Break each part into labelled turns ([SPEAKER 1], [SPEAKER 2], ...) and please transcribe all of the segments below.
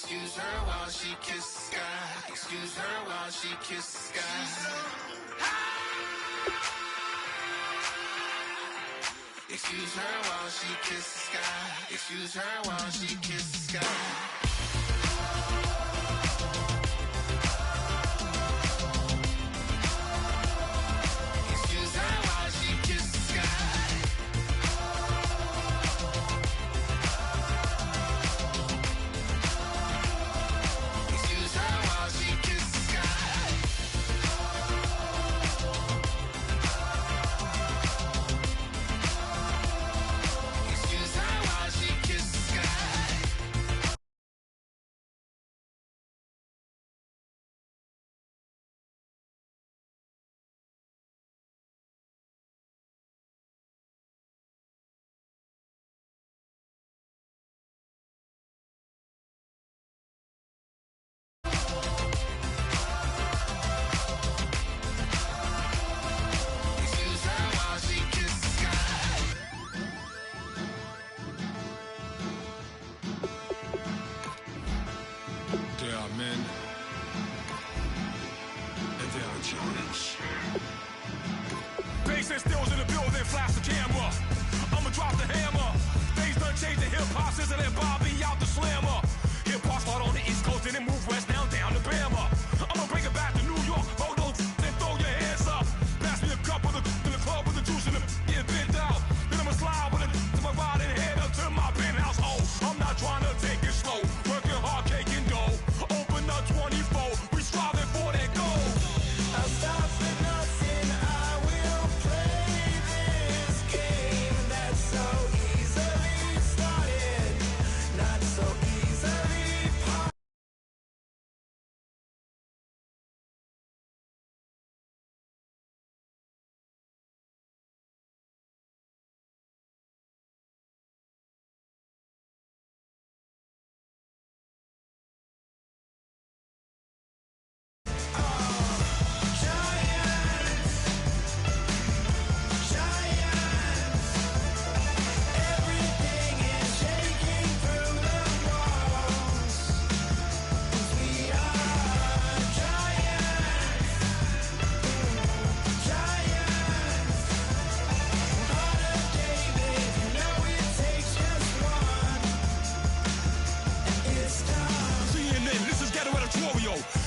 [SPEAKER 1] Excuse her while she kisses the sky. Excuse her while she kisses the sky. Excuse her while she kisses the sky. Excuse her while she kisses the sky.
[SPEAKER 2] Men, and they are challenged.
[SPEAKER 3] Bass and stills in the building, flash the camera. I'ma drop the hammer. Things done changed the hip-hop, sizzling Bobby out the slammer. Hip-hop start on the East Coast and then move west down to Bama. I'ma bring it back to New York, hold on and throw your hands up. Pass me a cup of the in the club with the juice in the get bent out. Then I'ma slide with it to my ride and head up to my penthouse. Oh, I'm not trying to take it slow, working hard, cake and dough. 24, we striving for that goal.
[SPEAKER 1] I'll stop for nothing, I will play this game that's so easily started, not so easily parted.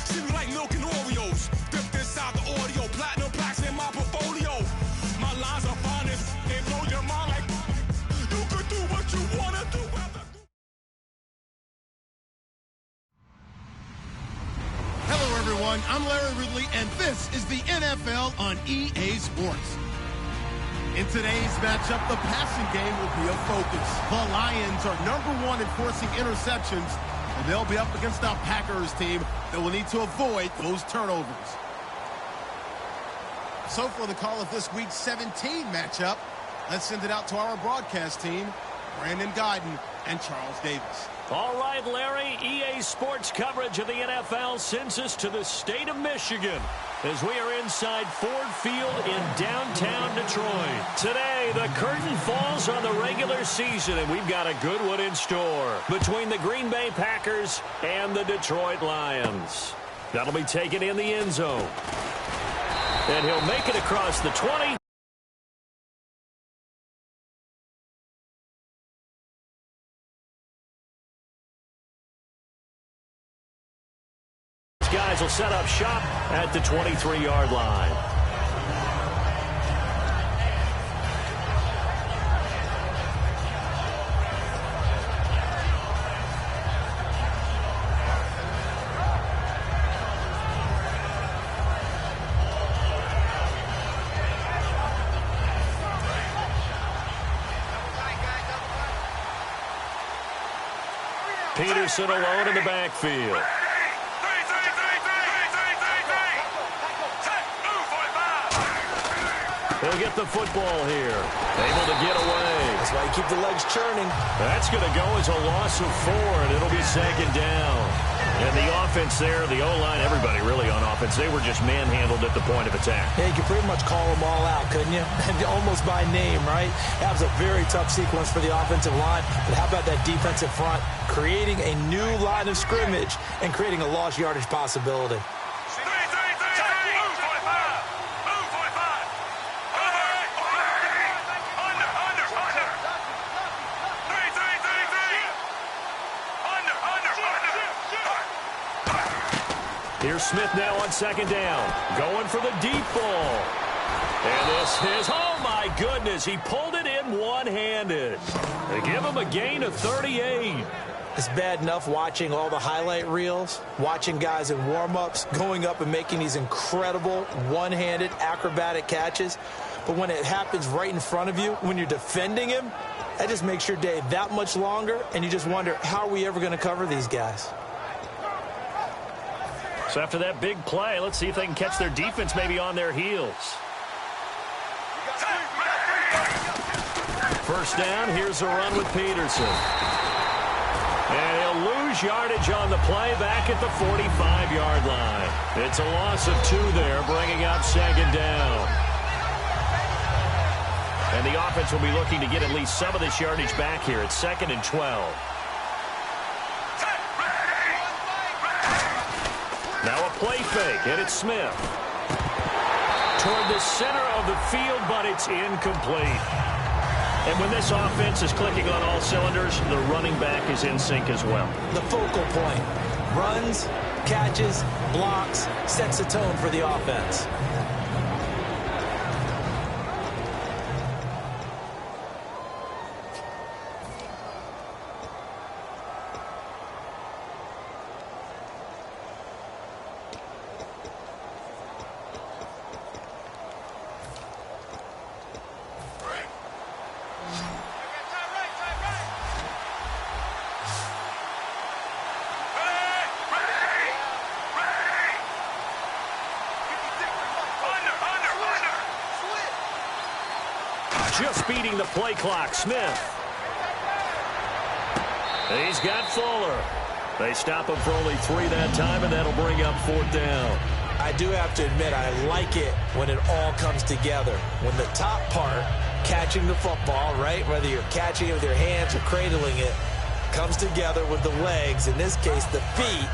[SPEAKER 3] See me like milk and Oreos. Dipped inside the audio. Platinum plaques in my portfolio. My lines are finest. They blow your mind like you could do what you wanna do.
[SPEAKER 4] Hello, everyone. I'm Larry Ridley, and this is the NFL on EA Sports. In today's matchup, the passing game will be a focus. The Lions are #1 in forcing interceptions, and they'll be up against a Packers team that will need to avoid those turnovers. So for the call of this Week 17 matchup, let's send it out to our broadcast team, Brandon Guyton and Charles Davis.
[SPEAKER 5] All right, Larry, EA Sports coverage of the NFL sends us to the state of Michigan as we are inside Ford Field in downtown Detroit. Today, the curtain falls on the regular season, and we've got a good one in store between the Green Bay Packers and the Detroit Lions. That'll be taken in the end zone. And he'll make it across the 20. Guys will set up shop at the 23-yard line. Peterson alone in the backfield. He'll get the football here. Able to get away.
[SPEAKER 6] That's why you keep the legs churning.
[SPEAKER 5] That's going to go as a loss of 4, and it'll be second down. And the offense there, the O-line, everybody really on offense, they were just manhandled at the point of attack.
[SPEAKER 6] Yeah, you could pretty much call them all out, couldn't you? Almost by name, right? That was a very tough sequence for the offensive line. But how about that defensive front creating a new line of scrimmage and creating a lost yardage possibility?
[SPEAKER 5] Here's Smith now on second down. Going for the deep ball. And this is, oh my goodness, he pulled it in one-handed. They give him a gain of 38.
[SPEAKER 6] It's bad enough watching all the highlight reels, watching guys in warm-ups, going up and making these incredible one-handed acrobatic catches. But when it happens right in front of you, when you're defending him, that just makes your day that much longer, and you just wonder, how are we ever going to cover these guys?
[SPEAKER 5] So after that big play, let's see if they can catch their defense maybe on their heels. First down, here's a run with Peterson. And he'll lose yardage on the play back at the 45-yard line. It's a loss of 2 there, bringing up second down. And the offense will be looking to get at least some of this yardage back here at 2nd and 12. Now a play fake, and it's Smith. Toward the center of the field, but it's incomplete. And when this offense is clicking on all cylinders, the running back is in sync as well.
[SPEAKER 6] The focal point. Runs, catches, blocks, sets the tone for the offense.
[SPEAKER 5] Just beating the play clock, Smith. He's got Fuller. They stop him for only 3 that time, and that'll bring up 4th down.
[SPEAKER 6] I do have to admit, I like it when it all comes together. When the top part, catching the football, right, whether you're catching it with your hands or cradling it, comes together with the legs, in this case the feet,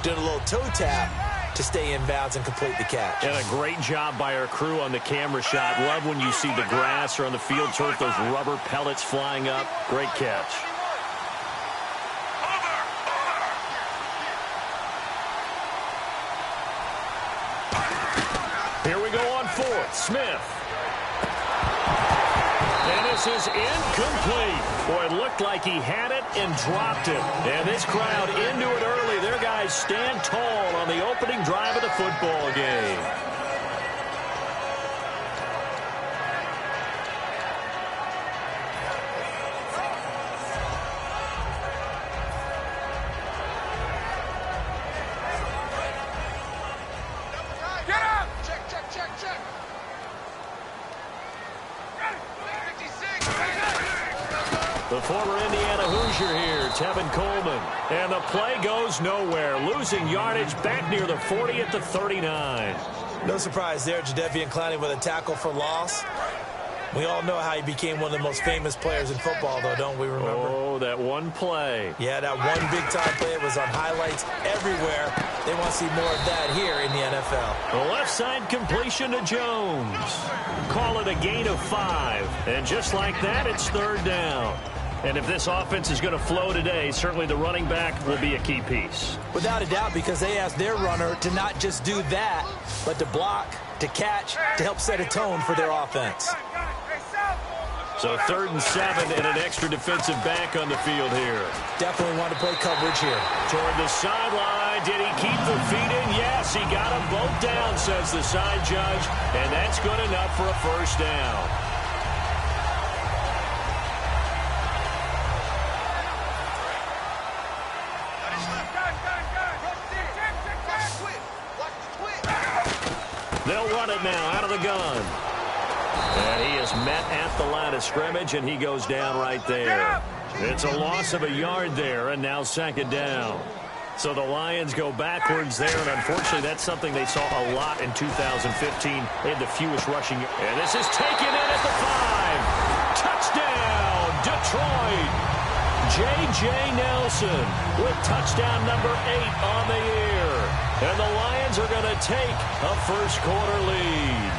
[SPEAKER 6] doing a little toe tap to stay in bounds and complete the catch.
[SPEAKER 5] And a great job by our crew on the camera shot. Love when you see the grass or on the field turf, those rubber pellets flying up. Great catch. Here we go on 4th. Smith. And this is incomplete. Boy, it looked like he had it and dropped it. And this crowd into it early. Their guys stand tall on the opening drive of the football game.
[SPEAKER 1] Get up! Check, check, check, check.
[SPEAKER 5] The former Indiana Hoosier here, Tevin Coleman. And the play goes nowhere. Losing yardage back near the 40 at the 39.
[SPEAKER 6] No surprise there, Jadeveon Clowney with a tackle for loss. We all know how he became one of the most famous players in football, though, don't we remember?
[SPEAKER 5] Oh, that one play.
[SPEAKER 6] Yeah, that one big-time play. It was on highlights everywhere. They want to see more of that here in the NFL.
[SPEAKER 5] The left side completion to Jones. Call it a gain of 5. And just like that, it's 3rd down. And if this offense is going to flow today, certainly the running back will be a key piece.
[SPEAKER 6] Without a doubt, because they asked their runner to not just do that, but to block, to catch, to help set a tone for their offense.
[SPEAKER 5] So 3rd and 7 and an extra defensive back on the field here.
[SPEAKER 6] Definitely want to play coverage here.
[SPEAKER 5] Toward the sideline. Did he keep the feet in? Yes, he got them both down, says the side judge. And that's good enough for a 1st down. They'll run it now out of the gun. And he is met at the line of scrimmage, and he goes down right there. It's a loss of a yard there, and now 2nd down. So the Lions go backwards there, and unfortunately that's something they saw a lot in 2015. They had the fewest rushing. And this is taken in at the 5. Touchdown, Detroit. J.J. Nelson with touchdown number 8 on the year. And the Lions are going to take a first-quarter lead.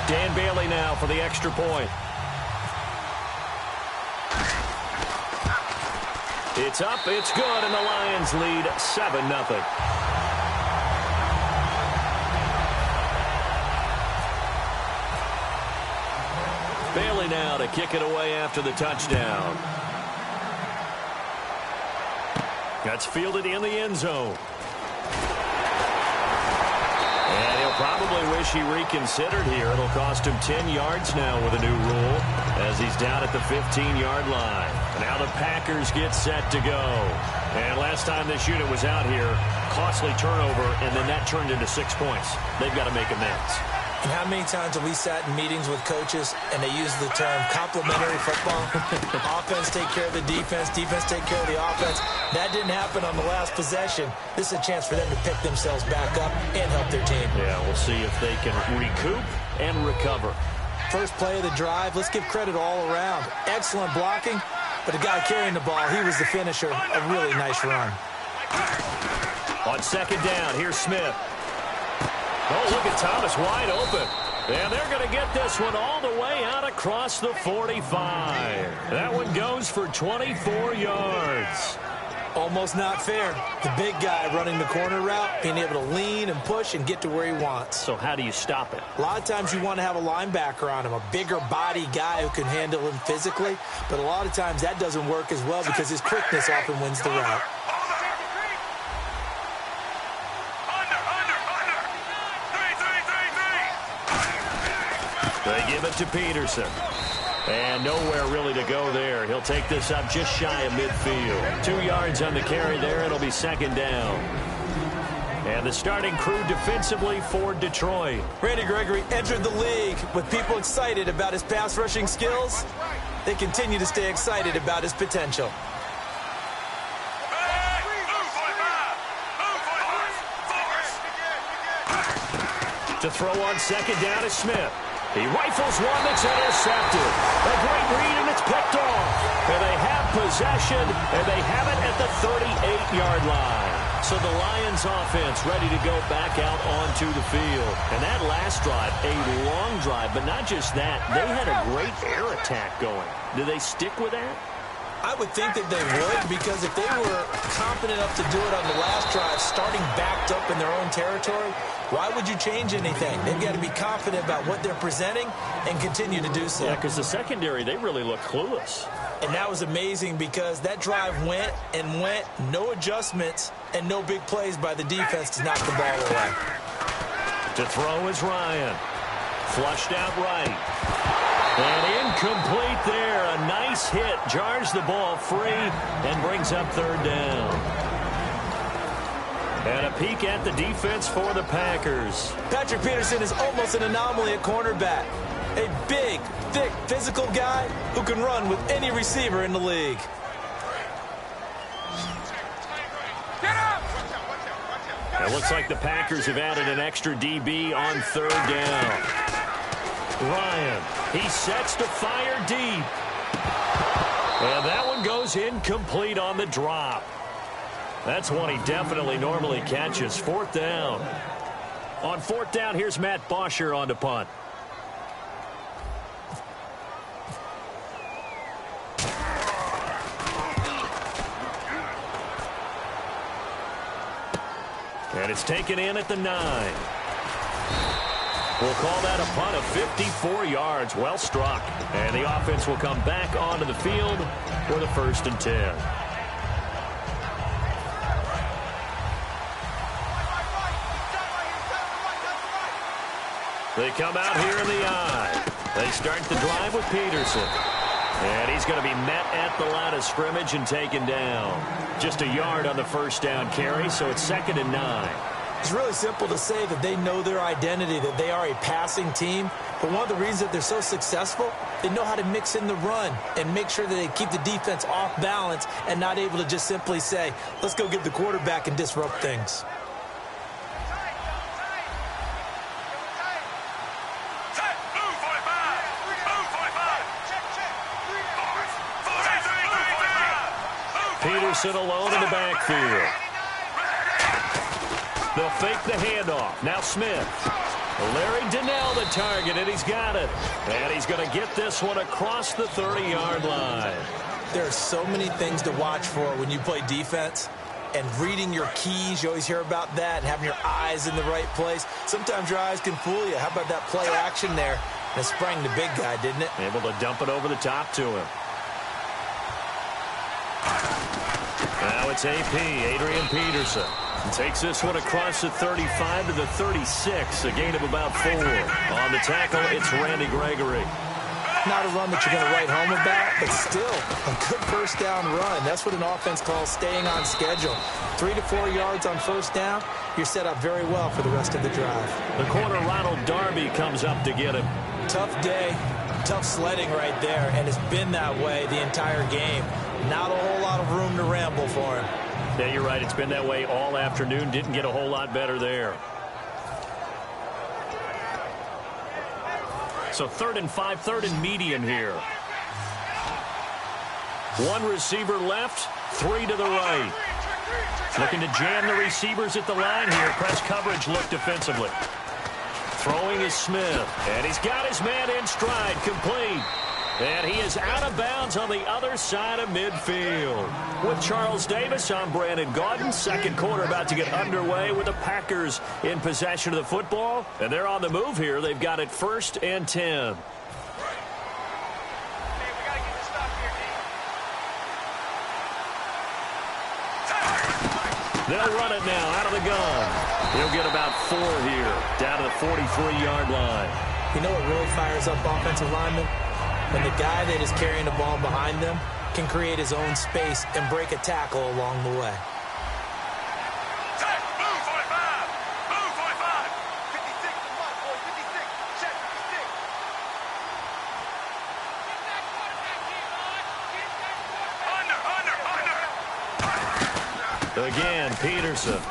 [SPEAKER 5] Dan Bailey now for the extra point. It's up, it's good, and the Lions lead 7-0. Bailey now to kick it away after the touchdown. That's fielded in the end zone. And he'll probably wish he reconsidered here. It'll cost him 10 yards now with a new rule as he's down at the 15-yard line. Now the Packers get set to go. And last time this unit was out here, costly turnover, and then that turned into 6 points. They've got to make amends.
[SPEAKER 6] And how many times have we sat in meetings with coaches and they use the term complementary football? Offense take care of the defense, defense take care of the offense. That didn't happen on the last possession. This is a chance for them to pick themselves back up and help their team.
[SPEAKER 5] Yeah, we'll see if they can recoup and recover.
[SPEAKER 6] First play of the drive, let's give credit all around. Excellent blocking, but the guy carrying the ball, he was the finisher. A really nice run.
[SPEAKER 5] On second down, here's Smith. Oh, look at Thomas wide open. And they're going to get this one all the way out across the 45. That one goes for 24 yards.
[SPEAKER 6] Almost not fair. The big guy running the corner route, being able to lean and push and get to where he wants.
[SPEAKER 5] So how do you stop it?
[SPEAKER 6] A lot of times you want to have a linebacker on him, a bigger body guy who can handle him physically. But a lot of times that doesn't work as well because his quickness often wins the route.
[SPEAKER 5] They give it to Peterson. And nowhere really to go there. He'll take this up just shy of midfield. 2 yards on the carry there. It'll be second down. And the starting crew defensively for Detroit.
[SPEAKER 6] Randy Gregory entered the league with people excited about his pass rushing skills. They continue to stay excited about his potential.
[SPEAKER 5] To throw on second down is Smith. He rifles one that's intercepted. A great read, and it's picked off. And they have possession, and they have it at the 38-yard line. So the Lions offense ready to go back out onto the field. And that last drive, a long drive, but not just that. They had a great air attack going. Do they stick with that?
[SPEAKER 6] I would think that they would, because if they were confident enough to do it on the last drive, starting backed up in their own territory, why would you change anything? They've got to be confident about what they're presenting and continue to do so.
[SPEAKER 5] Yeah, because the secondary, they really look clueless.
[SPEAKER 6] And that was amazing because that drive went and went, no adjustments and no big plays by the defense to knock the ball away.
[SPEAKER 5] To throw is Ryan. Flushed out right. And incomplete there. A nice hit. Jars the ball free and brings up third down. And a peek at the defense for the Packers.
[SPEAKER 6] Patrick Peterson is almost an anomaly at cornerback. A big, thick, physical guy who can run with any receiver in the league.
[SPEAKER 5] It looks like the Packers have added an extra DB on third down. Ryan, he sets to fire deep. And that one goes incomplete on the drop. That's one he definitely normally catches. Fourth down. On fourth down, here's Matt Bosher on to punt. And it's taken in at the 9. We'll call that a punt of 54 yards. Well struck. And the offense will come back onto the field for the 1st and 10. They come out here in the eye. They start the drive with Peterson. And he's going to be met at the line of scrimmage and taken down. Just a yard on the first down carry, so it's 2nd and 9.
[SPEAKER 6] It's really simple to say that they know their identity, that they are a passing team. But one of the reasons that they're so successful, they know how to mix in the run and make sure that they keep the defense off balance and not able to just simply say, let's go get the quarterback and disrupt things.
[SPEAKER 5] Peterson alone in the backfield. They'll fake the handoff. Now Smith. Larry Donnell the target, and he's got it. And he's going to get this one across the 30-yard line.
[SPEAKER 6] There are so many things to watch for when you play defense. And reading your keys, you always hear about that, and having your eyes in the right place. Sometimes your eyes can fool you. How about that play action there? And it sprang the big guy, didn't it?
[SPEAKER 5] Able to dump it over the top to him. Now it's AP, Adrian Peterson. Takes this one across the 35 to the 36, a gain of about 4. On the tackle, it's Randy Gregory.
[SPEAKER 6] Not a run that you're going to write home about, but still a good first down run. That's what an offense calls staying on schedule. 3 to 4 yards on first down, you're set up very well for the rest of the drive.
[SPEAKER 5] The corner, Ronald Darby, comes up to get him.
[SPEAKER 6] Tough day, tough sledding right there, and it's been that way the entire game. Not a whole lot of room to ramble for him.
[SPEAKER 5] Yeah, you're right. It's been that way all afternoon. Didn't get a whole lot better there. So 3rd and 5, 3rd and medium here. One receiver left, 3 to the right. Looking to jam the receivers at the line here. Press coverage look defensively. Throwing is Smith, and he's got his man in stride, complete. And he is out of bounds on the other side of midfield. With Charles Davis, I'm Brandon Gaudin. Second quarter about to get underway with the Packers in possession of the football. And they're on the move here. They've got it 1st and 10. They'll run it now out of the gun. He'll get about 4 here, down to the 43-yard line.
[SPEAKER 6] You know what really fires up offensive linemen? When the guy that is carrying the ball behind them can create his own space and break a tackle along the way.
[SPEAKER 3] Move 45! Move 45! 56, come on, boy, 56, check 56. Under!
[SPEAKER 5] Again, Peterson.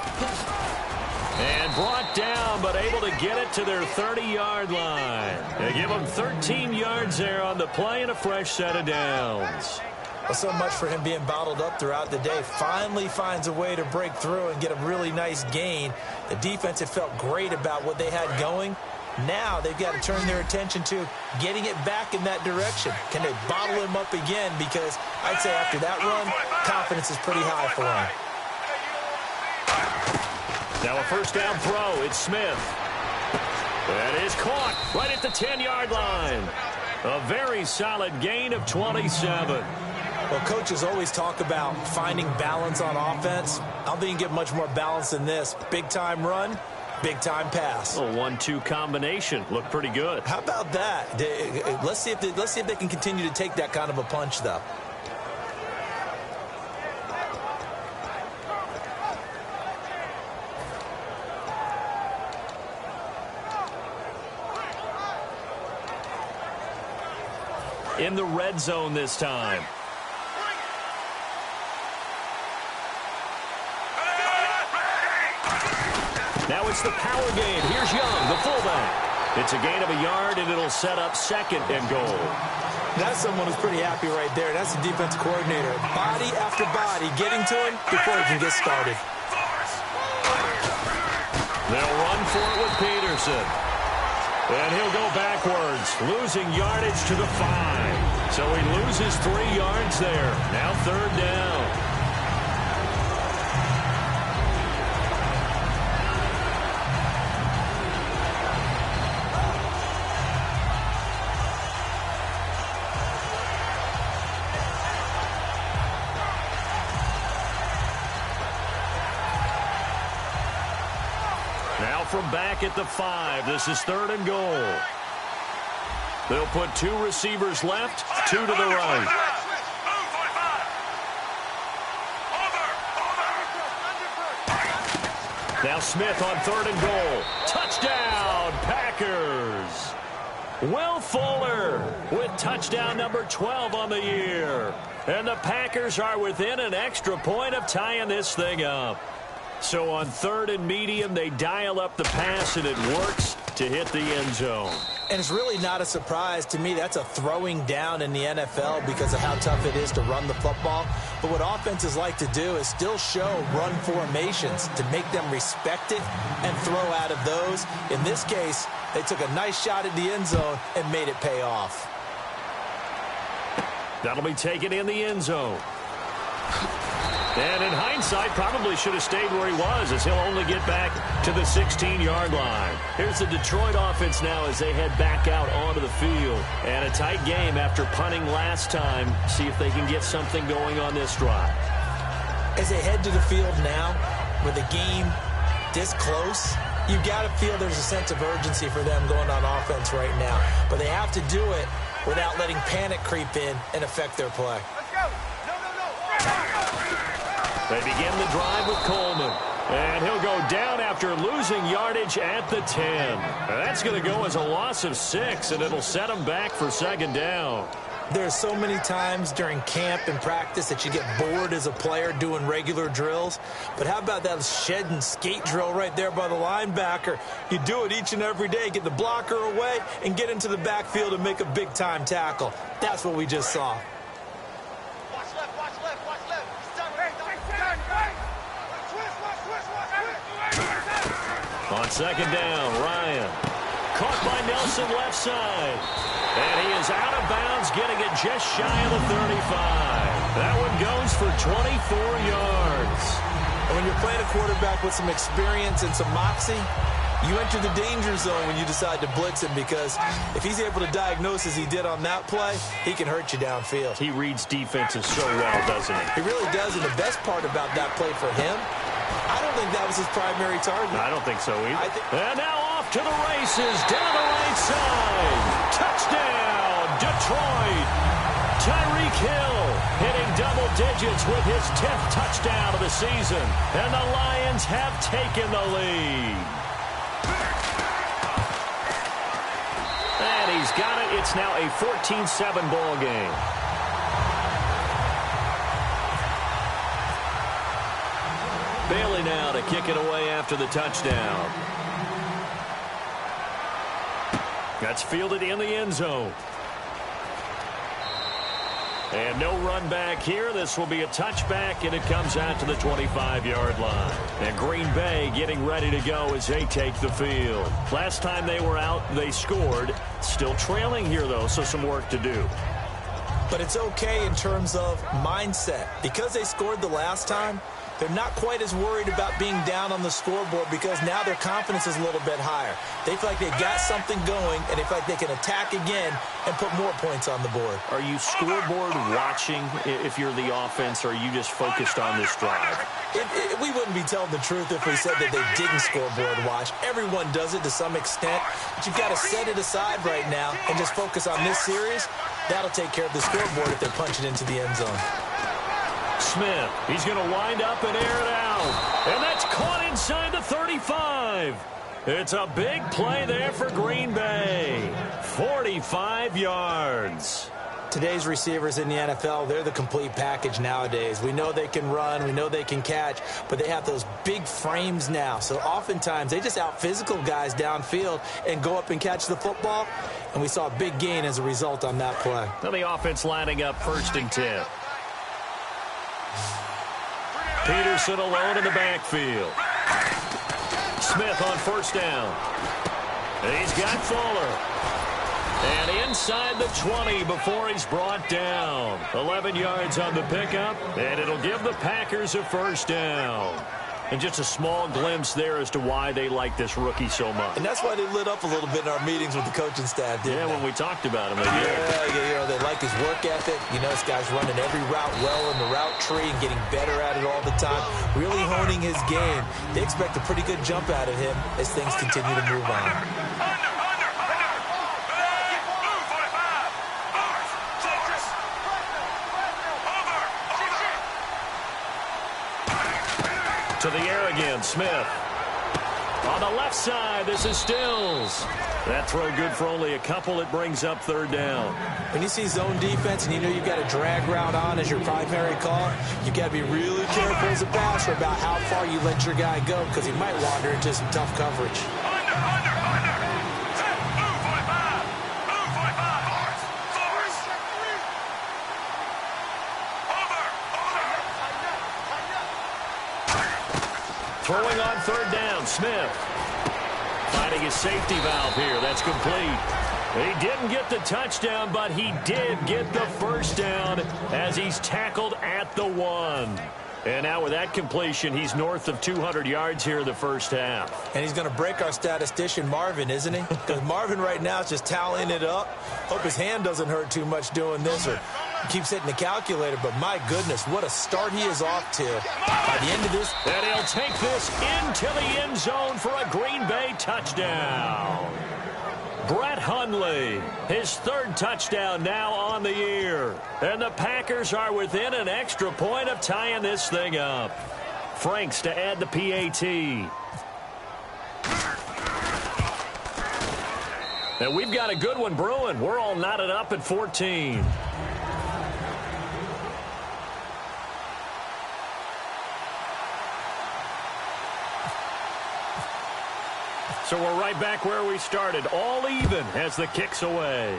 [SPEAKER 5] And brought down, but able to get it to their 30-yard line. They give them 13 yards there on the play and a fresh set of downs.
[SPEAKER 6] Well, so much for him being bottled up throughout the day. Finally finds a way to break through and get a really nice gain. The defense had felt great about what they had going. Now they've got to turn their attention to getting it back in that direction. Can they bottle him up again? Because I'd say after that run, confidence is pretty high for him.
[SPEAKER 5] Now a first down throw. It's Smith. That is caught right at the 10-yard line. A very solid gain of 27.
[SPEAKER 6] Well, coaches always talk about finding balance on offense. I don't think you can get much more balance than this. Big-time run, big-time pass.
[SPEAKER 5] A 1-2 combination. Looked pretty good.
[SPEAKER 6] How about that? Let's see if they can continue to take that kind of a punch, though.
[SPEAKER 5] In the red zone this time. Now it's the power game. Here's Young, the fullback. It's a gain of a yard, and it'll set up 2nd and goal.
[SPEAKER 6] That's someone who's pretty happy right there. That's the defense coordinator. Body after body getting to him before he can get started.
[SPEAKER 5] They'll run for it with Peterson. And he'll go backwards, losing yardage to the 5. So he loses 3 yards there. Now 3rd down. Now from back at the 5, this is 3rd and goal. They'll put 2 receivers left, 2 to the right. Now Smith on 3rd and goal. Touchdown, Packers. Will Fuller with touchdown number 12 on the year. And the Packers are within an extra point of tying this thing up. So on 3rd and medium, they dial up the pass, and it works to hit the end zone.
[SPEAKER 6] And it's really not a surprise to me. That's a throwing down in the NFL because of how tough it is to run the football. But what offenses like to do is still show run formations to make them respect it and throw out of those. In this case, they took a nice shot at the end zone and made it pay off.
[SPEAKER 5] That'll be taken in the end zone. And in hindsight, probably should have stayed where he was, as he'll only get back to the 16-yard line. Here's the Detroit offense now as they head back out onto the field. And a tight game after punting last time. See if they can get something going on this drive.
[SPEAKER 6] As they head to the field now, with the game this close, you got to feel there's a sense of urgency for them going on offense right now. But they have to do it without letting panic creep in and affect their play.
[SPEAKER 5] They begin the drive with Coleman. And he'll go down after losing yardage at the 10. That's going to go as a loss of 6, and it'll set him back for 2nd down.
[SPEAKER 6] There's so many times during camp and practice that you get bored as a player doing regular drills. But how about that shed and skate drill right there by the linebacker? You do it each and every day. Get the blocker away and get into the backfield and make a big-time tackle. That's what we just saw.
[SPEAKER 5] On 2nd down, Ryan. Caught by Nelson left side. And he is out of bounds, getting it just shy of the 35. That one goes for 24 yards.
[SPEAKER 6] And when you're playing a quarterback with some experience and some moxie, you enter the danger zone when you decide to blitz him, because if he's able to diagnose as he did on that play, he can hurt you downfield.
[SPEAKER 5] He reads defenses so well, doesn't he?
[SPEAKER 6] He really does, and the best part about that play for him, I don't think that was his primary target.
[SPEAKER 5] I don't think so either. And now off to the races, down the right side. Touchdown, Detroit. Tyreek Hill hitting double digits with his 10th touchdown of the season. And the Lions have taken the lead. And he's got it. It's now a 14-7 ball game. Bailey now to kick it away after the touchdown. That's fielded in the end zone. And no run back here. This will be a touchback, and it comes out to the 25-yard line. And Green Bay getting ready to go as they take the field. Last time they were out, they scored. Still trailing here, though, so some work to do.
[SPEAKER 6] But it's okay in terms of mindset. Because they scored the last time, they're not quite as worried about being down on the scoreboard, because now their confidence is a little bit higher. They feel like they got something going, and they feel like they can attack again and put more points on the board.
[SPEAKER 5] Are you scoreboard watching if you're the offense, or are you just focused on this drive?
[SPEAKER 6] We wouldn't be telling the truth if we said that they didn't scoreboard watch. Everyone does it to some extent, but you've got to set it aside right now and just focus on this series. That'll take care of the scoreboard if they punch it into the end zone.
[SPEAKER 5] Smith, he's going to wind up and air it out. And that's caught inside the 35. It's a big play there for Green Bay. 45 yards.
[SPEAKER 6] Today's receivers in the NFL, they're the complete package nowadays. We know they can run, we know they can catch, but they have those big frames now. So oftentimes they just out-physical guys downfield and go up and catch the football. And we saw a big gain as a result on that play.
[SPEAKER 5] Now the offense lining up 1st and 10. Peterson alone in the backfield. Smith on 1st down. And he's got Fuller. And inside the 20 before he's brought down. 11 yards on the pickup, and it'll give the Packers a 1st down. And just a small glimpse there as to why they like this rookie so much.
[SPEAKER 6] And that's why they lit up a little bit in our meetings with the coaching staff, didn't they?
[SPEAKER 5] When we talked about him.
[SPEAKER 6] Yeah, they like his work ethic. You know, this guy's running every route well in the route tree and getting better at it all the time. Really honing his game. They expect a pretty good jump out of him as things continue to move on. To the air again, Smith.
[SPEAKER 5] On the left side, this is Stills. That throw good for only a couple. It brings up third down.
[SPEAKER 6] When you see zone defense and you know you've got a drag route on as your primary call, you've got to be really careful as a passer about how far you let your guy go because he might wander into some tough coverage.
[SPEAKER 3] Under. Move 45. Force. Over.
[SPEAKER 5] Throwing on third down, Smith. Finding his safety valve here. That's complete. He didn't get the touchdown, but he did get the first down as he's tackled at the 1. And now with that completion, he's north of 200 yards here in the first half.
[SPEAKER 6] And he's going to break our statistician, Marvin, isn't he? Because Marvin right now is just tallying it up. Hope his hand doesn't hurt too much doing this or keeps hitting the calculator. But my goodness, what a start he is off to. By the end of this.
[SPEAKER 5] And he'll take this into the end zone for a Green Bay touchdown. Brett Hundley, his third touchdown now on the year. And the Packers are within an extra point of tying this thing up. Franks to add the PAT. And we've got a good one brewing. We're all knotted up at 14. So we're right back where we started, all even as the kick's away.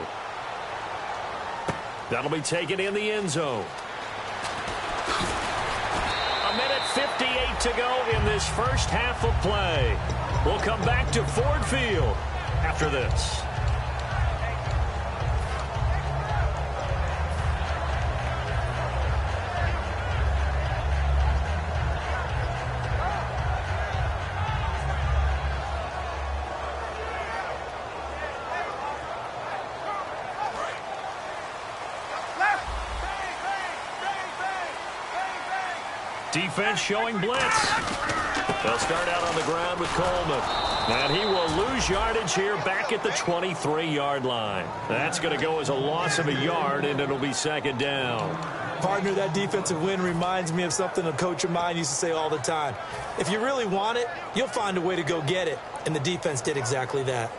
[SPEAKER 5] That'll be taken in the end zone. A minute 58 to go in this first half of play. We'll come back to Ford Field after this. Defense showing blitz. They'll start out on the ground with Coleman. And he will lose yardage here back at the 23-yard line. That's going to go as a loss of a yard, and it'll be second down.
[SPEAKER 6] Partner, that defensive win reminds me of something a coach of mine used to say all the time. If you really want it, you'll find a way to go get it. And the defense did exactly that.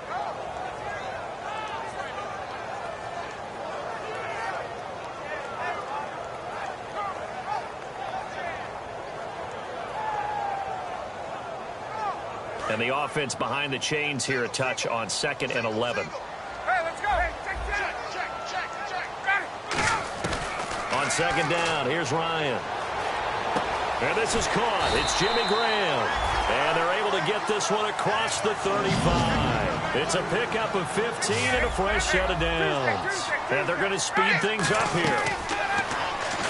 [SPEAKER 5] And the offense behind the chains here a touch on 2nd and 11.
[SPEAKER 3] Hey, let's go. Hey, check.
[SPEAKER 5] On second down, here's Ryan. And this is caught. It's Jimmy Graham. And they're able to get this one across the 35. It's a pickup of 15 and a fresh set of downs. And they're going to speed things up here.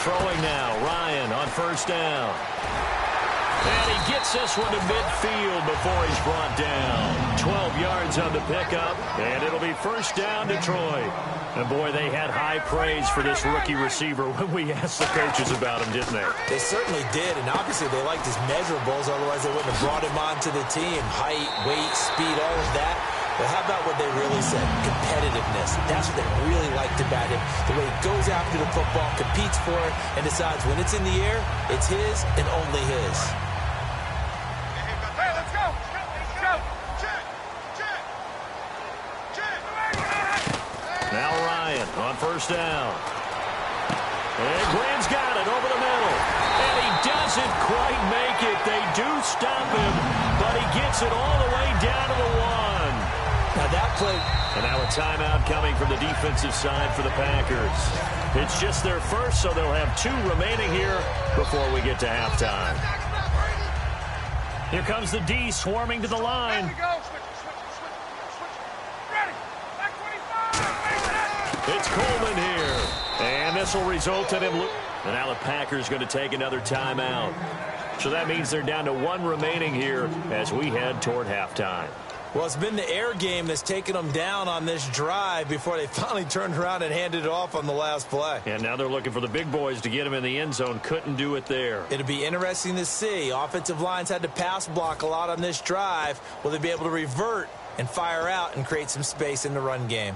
[SPEAKER 5] Throwing now, Ryan on first down. And he gets this one to midfield before he's brought down. 12 yards on the pickup, and it'll be first down Detroit. And, boy, they had high praise for this rookie receiver when we asked the coaches about him, didn't they?
[SPEAKER 6] They certainly did, and obviously they liked his measurables. Otherwise, they wouldn't have brought him onto the team. Height, weight, speed, all of that. But how about what they really said? Competitiveness. That's what they really liked about him. The way he goes after the football, competes for it, and decides when it's in the air, it's his and only his.
[SPEAKER 5] Now Ryan on first down. And Graham's got it over the middle. And he doesn't quite make it. They do stop him, but he gets it all the way down to the 1.
[SPEAKER 6] Now that play.
[SPEAKER 5] And now a timeout coming from the defensive side for the Packers. It's just their first, so they'll have 2 remaining here before we get to halftime. Here comes the D swarming to the line. It's Coleman here. And this will result in him. And now the Packers going to take another timeout. So that means they're down to 1 remaining here as we head toward halftime.
[SPEAKER 6] Well, it's been the air game that's taken them down on this drive before they finally turned around and handed it off on the last play.
[SPEAKER 5] And now they're looking for the big boys to get him in the end zone. Couldn't do it there.
[SPEAKER 6] It'll be interesting to see. Offensive lines had to pass block a lot on this drive. Will they be able to revert and fire out and create some space in the run game?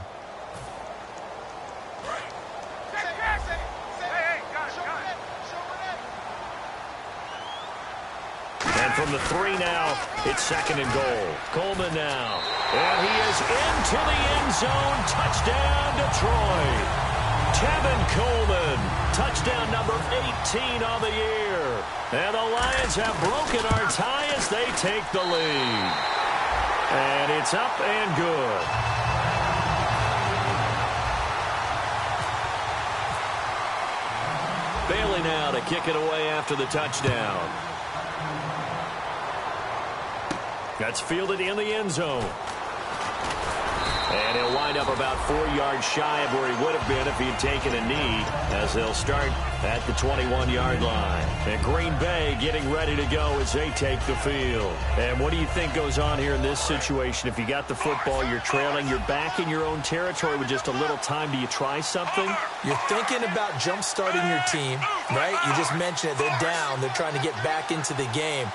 [SPEAKER 5] And And from the 3 now, it's 2nd and goal. Coleman now. And he is into the end zone. Touchdown, Detroit. Tevin Coleman. Touchdown number 18 on the year. And the Lions have broken our tie as they take the lead. And it's up and good. Bailey now to kick it away after the touchdown. That's fielded in the end zone. And he'll wind up about 4 yards shy of where he would have been if he had taken a knee, as they'll start at the 21-yard line. And Green Bay getting ready to go as they take the field. And what do you think goes on here in this situation? If you got the football, you're trailing, you're back in your own territory with just a little time. Do you try something?
[SPEAKER 6] You're thinking about jump-starting your team, right? You just mentioned it. They're down. They're trying to get back into the game.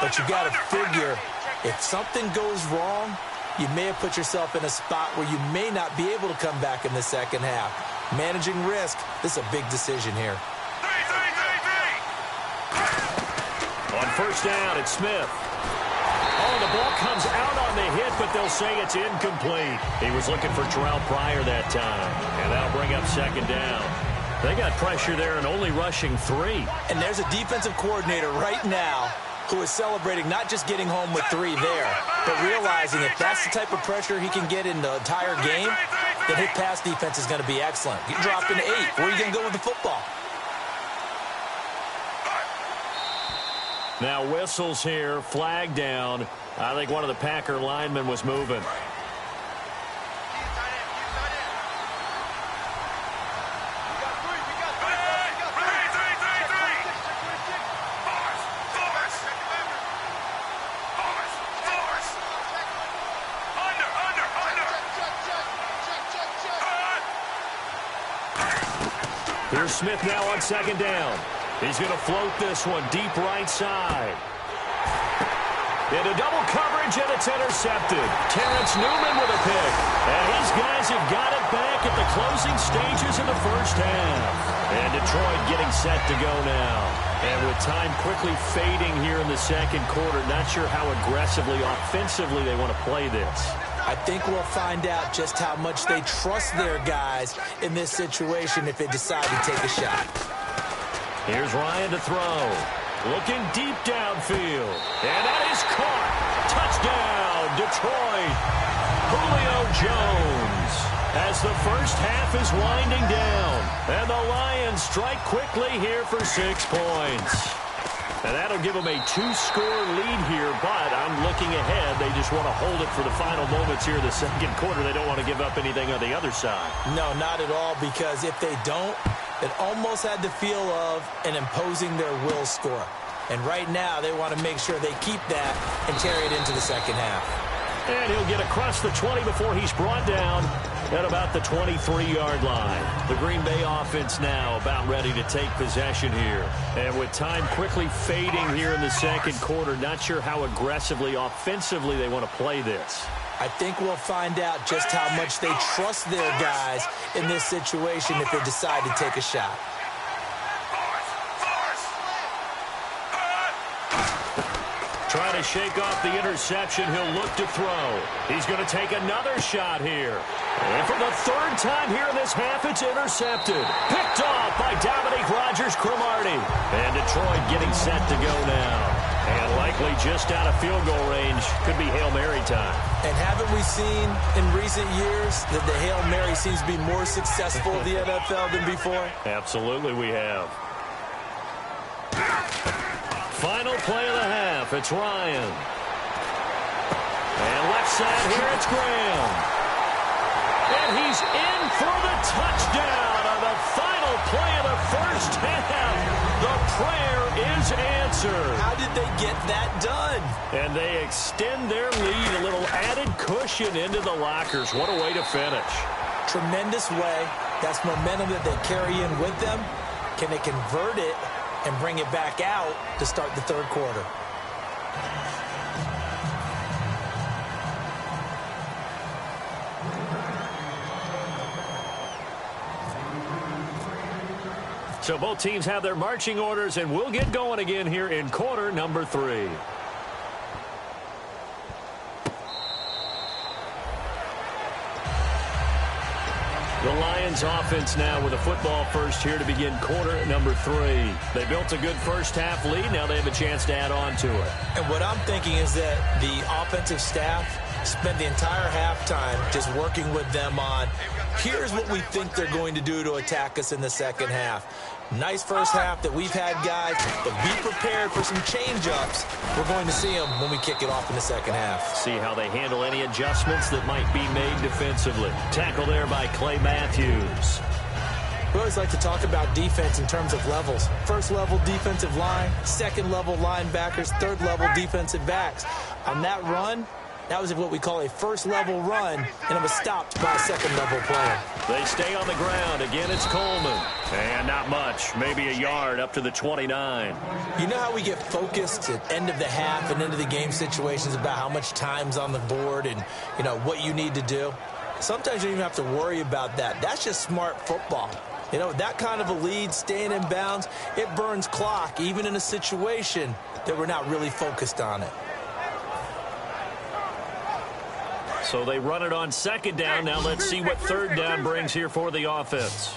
[SPEAKER 6] But you got to figure, if something goes wrong, you may have put yourself in a spot where you may not be able to come back in the second half. Managing risk, this is a big decision here.
[SPEAKER 5] On first down, it's Smith. Oh, the ball comes out on the hit, but they'll say it's incomplete. He was looking for Terrell Pryor that time, and that'll bring up 2nd down. They got pressure there and only rushing 3.
[SPEAKER 6] And there's a defensive coordinator right now who is celebrating not just getting home with 3 there, but realizing if that's the type of pressure he can get in the entire game, then his pass defense is going to be excellent. You drop into 8. Where are you going to go with the football?
[SPEAKER 5] Now whistles here, flag down. I think one of the Packer linemen was moving. Here's Smith now on 2nd down. He's going to float this one deep right side. Into double coverage, and it's intercepted. Terrence Newman with a pick. And his guys have got it back at the closing stages of the first half. And Detroit getting set to go now. And with time quickly fading here in the second quarter, not sure how aggressively, offensively they want to play this.
[SPEAKER 6] I think we'll find out just how much they trust their guys in this situation if they decide to take a shot.
[SPEAKER 5] Here's Ryan to throw. Looking deep downfield. And that is caught. Touchdown, Detroit. Julio Jones. As the first half is winding down. And the Lions strike quickly here for 6 points. And that'll give them a 2-score lead here, but I'm looking ahead. They just want to hold it for the final moments here in the second quarter. They don't want to give up anything on the other side.
[SPEAKER 6] No, not at all, because if they don't, it almost had the feel of an imposing their will score. And right now, they want to make sure they keep that and carry it into the second half.
[SPEAKER 5] And he'll get across the 20 before he's brought down at about the 23-yard line. The Green Bay offense now about ready to take possession here. And with time quickly fading here in the second quarter, not sure how aggressively, offensively they want to play this.
[SPEAKER 6] I think we'll find out just how much they trust their guys in this situation if they decide to take a shot.
[SPEAKER 5] Trying to shake off the interception, he'll look to throw. He's going to take another shot here. And for the 3rd time here in this half, it's intercepted. Picked off by Dominique Rodgers-Cromartie. And Detroit getting set to go now. And likely just out of field goal range. Could be Hail Mary time.
[SPEAKER 6] And haven't we seen in recent years that the Hail Mary seems to be more successful in the NFL than before?
[SPEAKER 5] Absolutely we have. Final play of the half. It's Ryan. And left side here, it's Graham. And he's in for the touchdown on the final play of the first half. The prayer is answered.
[SPEAKER 6] How did they get that done?
[SPEAKER 5] And they extend their lead, a little added cushion into the lockers. What a way to finish.
[SPEAKER 6] Tremendous way. That's momentum that they carry in with them. Can they convert it and bring it back out to start the third quarter?
[SPEAKER 5] So both teams have their marching orders, and we'll get going again here in quarter number 3. The Lions offense now with a football first here to begin quarter number 3. They built a good first half lead. Now they have a chance to add on to it.
[SPEAKER 6] And what I'm thinking is that the offensive staff spent the entire halftime just working with them on, here's what we think they're going to do to attack us in the second half. Nice first half that we've had, guys, but be prepared for some change-ups. We're going to see them when we kick it off in the second half.
[SPEAKER 5] See how they handle any adjustments that might be made defensively. Tackle there by Clay Matthews.
[SPEAKER 6] We always like to talk about defense in terms of levels. First level defensive line, second level linebackers, third level defensive backs. On that run, that was what we call a first-level run, and it was stopped by a second-level player.
[SPEAKER 5] They stay on the ground. Again, it's Coleman. And not much, maybe a yard up to the 29.
[SPEAKER 6] You know how we get focused at end of the half and into the game situations about how much time's on the board and, you know, what you need to do? Sometimes you don't even have to worry about that. That's just smart football. You know, that kind of a lead, staying in bounds, it burns clock, even in a situation that we're not really focused on it.
[SPEAKER 5] So they run it on second down. Now let's see what third down brings here for the offense.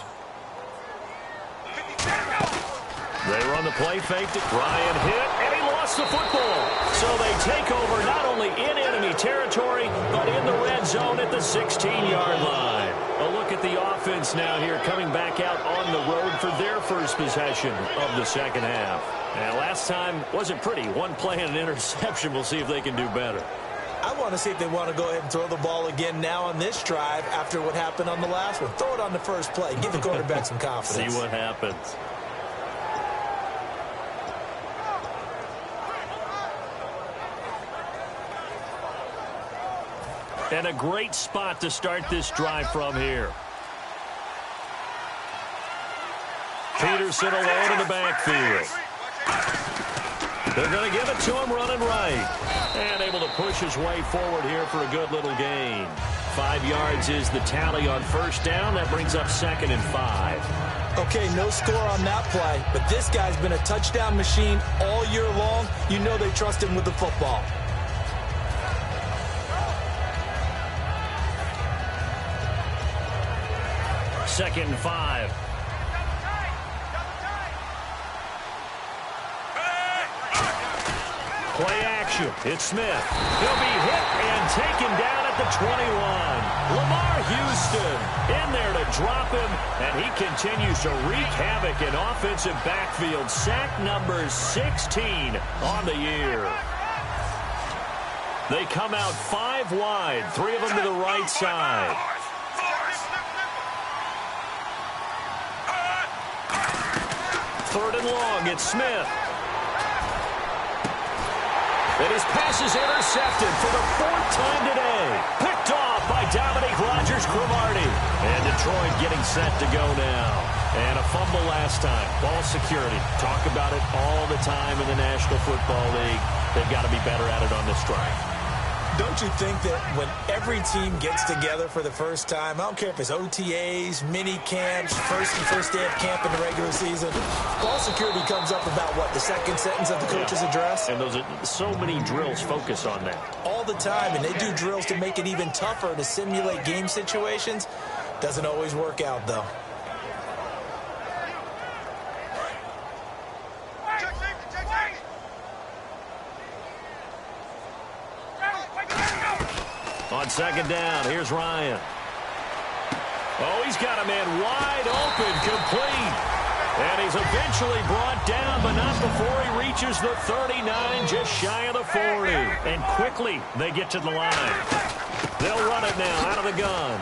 [SPEAKER 5] They run the play, faked it. Ryan hit, and he lost the football. So they take over not only in enemy territory, but in the red zone at the 16-yard line. A look at the offense now here, coming back out on the road for their first possession of the second half. And last time wasn't pretty. One play and an interception. We'll see if they can do better.
[SPEAKER 6] I want to see if they want to go ahead and throw the ball again now on this drive after what happened on the last one. Throw it on the first play. Give the quarterback some confidence.
[SPEAKER 5] See what happens. And a great spot to start this drive from here. Peterson alone in the backfield. They're going to give it to him running right. And able to push his way forward here for a good little gain. 5 yards is the tally on first down. That brings up 2nd and 5.
[SPEAKER 6] Okay, no score on that play, but this guy's been a touchdown machine all year long. You know they trust him with the football.
[SPEAKER 5] Second and 5. Play action. It's Smith. He'll be hit and taken down at the 21. Lamar Houston in there to drop him, and he continues to wreak havoc in offensive backfield. Sack number 16 on the year. They come out 5 wide, 3 of them to the right side. Third and long, it's Smith. And his pass is intercepted for the 4th time today. Picked off by Dominique Rodgers-Cromartie. And Detroit getting set to go now. And a fumble last time. Ball security. Talk about it all the time in the National Football League. They've got to be better at it on this drive.
[SPEAKER 6] Don't you think that when every team gets together for the first time, I don't care if it's OTAs, mini camps, first day of camp in the regular season, ball security comes up about, what, the second sentence of the coach's address?
[SPEAKER 5] And those are so many drills focus on that.
[SPEAKER 6] All the time, and they do drills to make it even tougher to simulate game situations. Doesn't always work out, though.
[SPEAKER 5] On second down, here's Ryan. Oh, he's got a man wide open, complete. And he's eventually brought down, but not before he reaches the 39, just shy of the 40. And quickly, they get to the line. They'll run it now out of the gun.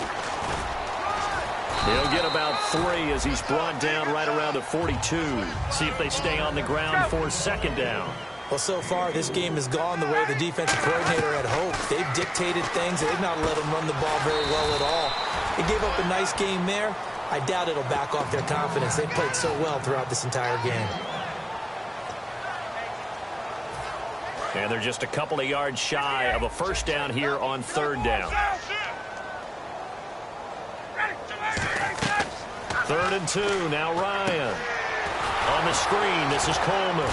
[SPEAKER 5] He'll get about 3 as he's brought down right around the 42. See if they stay on the ground for second down.
[SPEAKER 6] Well, so far, this game has gone the way the defensive coordinator had hoped. They've dictated things. They've not let them run the ball very well at all. They gave up a nice game there. I doubt it'll back off their confidence. They've played so well throughout this entire game.
[SPEAKER 5] And they're just a couple of yards shy of a first down here on third down. 3rd and 2. Now Ryan. On the screen, this is Coleman.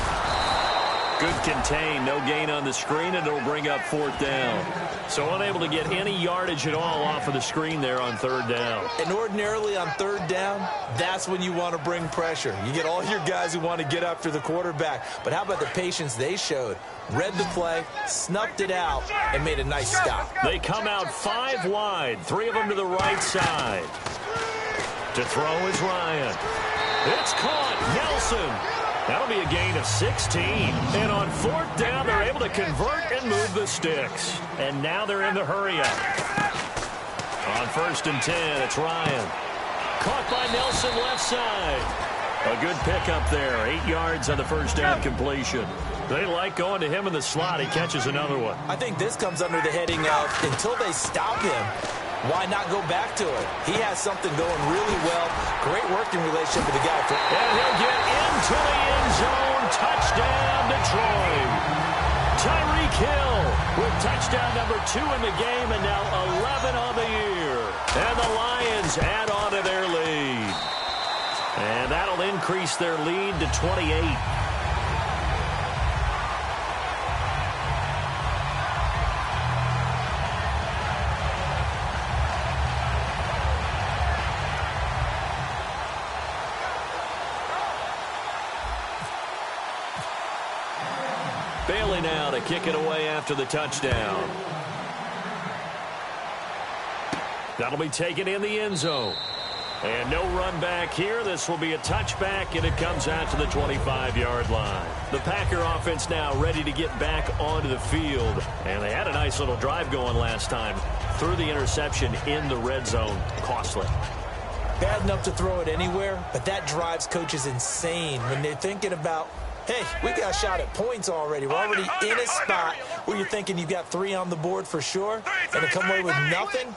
[SPEAKER 5] Good contain, no gain on the screen, and it'll bring up 4th down. So unable to get any yardage at all off of the screen there on 3rd down.
[SPEAKER 6] And ordinarily on 3rd down, that's when you want to bring pressure. You get all your guys who want to get after the quarterback. But how about the patience they showed? Read the play, snuffed it out, and made a nice stop.
[SPEAKER 5] They come out 5 wide, 3 of them to the right side. To throw is Ryan. It's caught. Nelson. That'll be a gain of 16. And on 4th down, they're able to convert and move the sticks. And now they're in the hurry-up. On 1st and 10, it's Ryan. Caught by Nelson left side. A good pickup there. 8 yards on the 1st down completion. They like going to him in the slot. He catches another one.
[SPEAKER 6] I think this comes under the heading of until they stop him, why not go back to it? He has something going really well. Great working relationship with the guy.
[SPEAKER 5] And he'll get into the end zone. Touchdown, Detroit. Tyreek Hill with touchdown number 2 in the game and now 11 on the year. And the Lions add on to their lead. And that'll increase their lead to 28. Bailey now to kick it away after the touchdown. That'll be taken in the end zone. And no run back here. This will be a touchback, and it comes out to the 25-yard line. The Packer offense now ready to get back onto the field. And they had a nice little drive going last time. Threw the interception in the red zone. Costly.
[SPEAKER 6] Bad enough to throw it anywhere, but that drives coaches insane when they're thinking about, hey, we got a shot at points already. We're already in a spot where you're thinking you've got 3 on the board for sure, and to come away with nothing,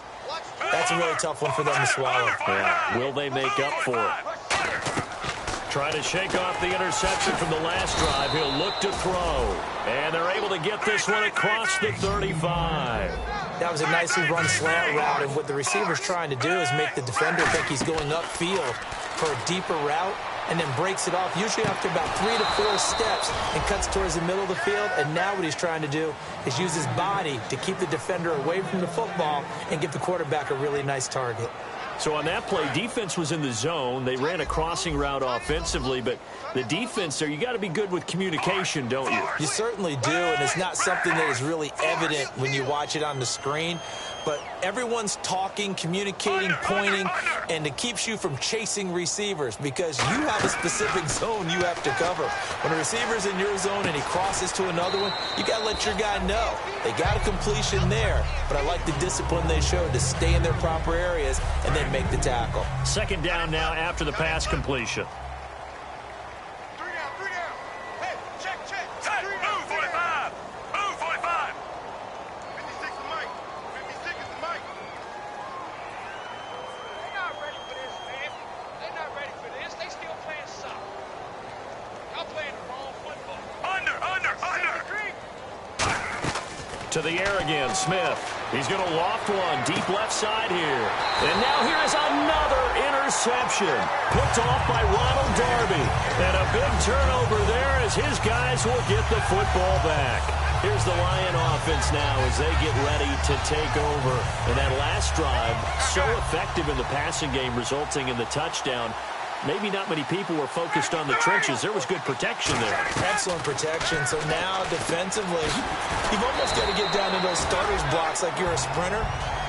[SPEAKER 6] that's a really tough one for them to swallow.
[SPEAKER 5] Yeah. Will they make up for it? Try to shake off the interception from the last drive. He'll look to throw. And they're able to get this one across the 35.
[SPEAKER 6] That was a nicely run slant route, and what the receiver's trying to do is make the defender think he's going upfield for a deeper route, and then breaks it off, usually after about 3 to 4 steps, and cuts towards the middle of the field. And now what he's trying to do is use his body to keep the defender away from the football and give the quarterback a really nice target.
[SPEAKER 5] So on that play, defense was in the zone. They ran a crossing route offensively, but the defense there, you got to be good with communication, don't you?
[SPEAKER 6] You certainly do, and it's not something that is really evident when you watch it on the screen. But everyone's talking, communicating, pointing, and it keeps you from chasing receivers because you have a specific zone you have to cover. When a receiver's in your zone and he crosses to another one, you got to let your guy know. They got a completion there, but I like the discipline they showed to stay in their proper areas and then make the tackle.
[SPEAKER 5] 2nd down now after the pass completion. To the air again, Smith. He's going to loft one deep left side here. And now here is another interception. Picked off by Ronald Darby. And a big turnover there as his guys will get the football back. Here's the Lion offense now as they get ready to take over. And that last drive, so effective in the passing game, resulting in the touchdown. Maybe not many people were focused on the trenches. There was good protection there.
[SPEAKER 6] Excellent protection. So now defensively, you've almost got to get down to those starters blocks like you're a sprinter.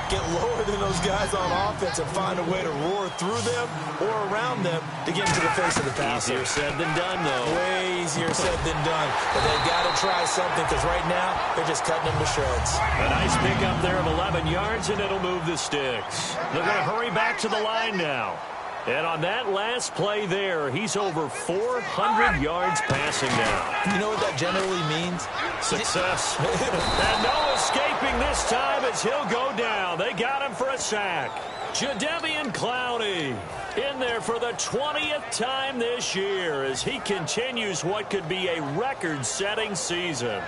[SPEAKER 6] Get lower than those guys on offense and find a way to roar through them or around them to get into the face of the passer.
[SPEAKER 5] Easier said than done, though.
[SPEAKER 6] Way easier said than done. But they've got to try something because right now they're just cutting them to shreds.
[SPEAKER 5] A nice pickup there of 11 yards, and it'll move the sticks. They're going to hurry back to the line now. And on that last play there, he's over 400 yards passing now.
[SPEAKER 6] You know what that generally means?
[SPEAKER 5] Success. And no escaping this time as he'll go down. They got him for a sack. Jadeveon Clowney in there for the 20th time this year as he continues what could be a record-setting season.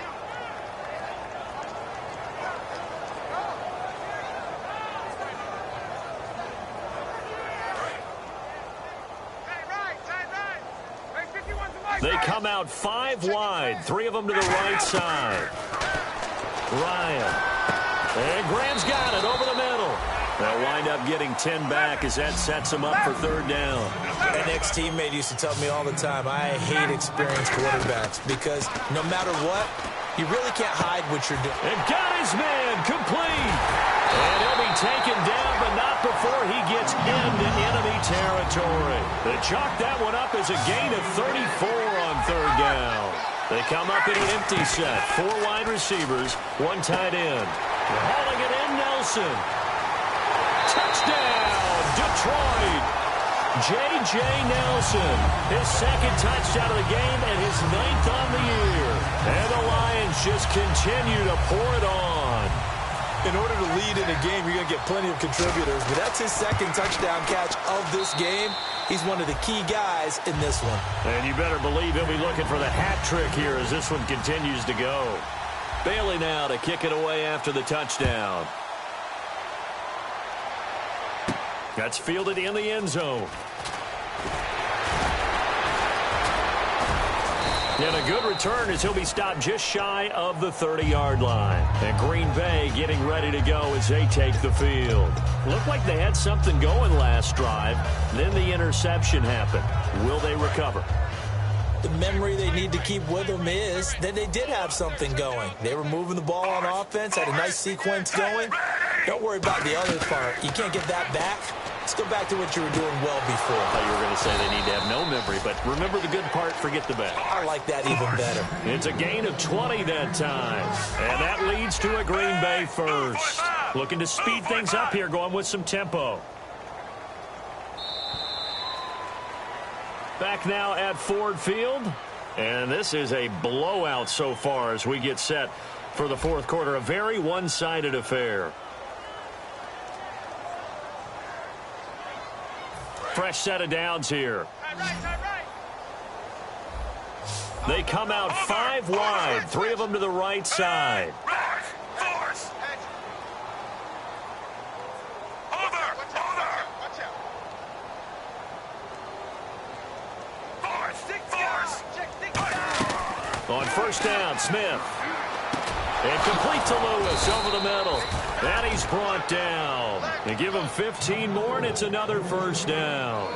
[SPEAKER 5] They come out 5 wide, 3 of them to the right side. Ryan. And Graham's got it over the middle. They'll wind up getting 10 back as that sets them up for 3rd down.
[SPEAKER 6] An ex-teammate used to tell me all the time, I hate experienced quarterbacks because no matter what, you really can't hide what you're doing.
[SPEAKER 5] And got his man complete. And he'll be taken down, but not before he gets into enemy territory. They chalk that one up as a gain of 34 on 3rd down. They come up in an empty set. 4 wide receivers, 1 tight end. They're hauling it in, Nelson. Touchdown, Detroit. J.J. Nelson, his 2nd touchdown of the game and his 9th on the year. And the Lions just continue to pour it on.
[SPEAKER 6] In order to lead in a game, you're going to get plenty of contributors, but that's his 2nd touchdown catch of this game. He's one of the key guys in this one.
[SPEAKER 5] And you better believe he'll be looking for the hat trick here as this one continues to go. Bailey now to kick it away after the touchdown. That's fielded in the end zone. And a good return as he'll be stopped just shy of the 30-yard line. And Green Bay getting ready to go as they take the field. Looked like they had something going last drive. Then the interception happened. Will they recover?
[SPEAKER 6] The memory they need to keep with them is that they did have something going. They were moving the ball on offense, had a nice sequence going. Don't worry about the other part. You can't get that back. Let's go back to what you were doing well before.
[SPEAKER 5] I thought you were going to say they need to have no memory, but remember the good part, forget the bad.
[SPEAKER 6] I like that even better.
[SPEAKER 5] It's a gain of 20 that time, and that leads to a Green Bay first. Looking to speed things up here, going with some tempo. Back now at Ford Field, and this is a blowout so far as we get set for the 4th quarter. A very one-sided affair. Fresh set of downs here. They come out 5 wide, 3 of them to the right side. On 1st down, Smith. And complete to Lewis over the middle. And he's brought down. They give him 15 more, and it's another 1st down.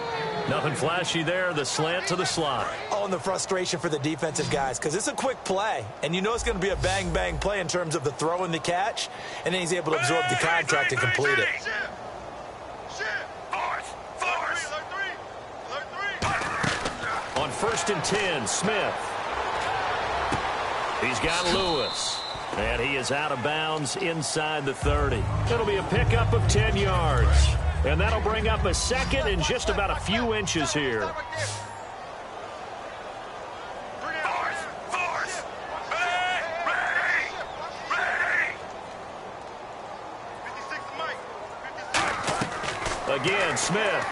[SPEAKER 5] Nothing flashy there. The slant to the slot.
[SPEAKER 6] Oh, and the frustration for the defensive guys, because it's a quick play. And you know it's going to be a bang-bang play in terms of the throw and the catch. And then he's able to absorb the contact and complete it.
[SPEAKER 5] On 1st and 10, Smith. He's got Lewis. And he is out of bounds inside the 30. It'll be a pickup of 10 yards. And that'll bring up a 2nd and just about a few inches here. Again, Smith.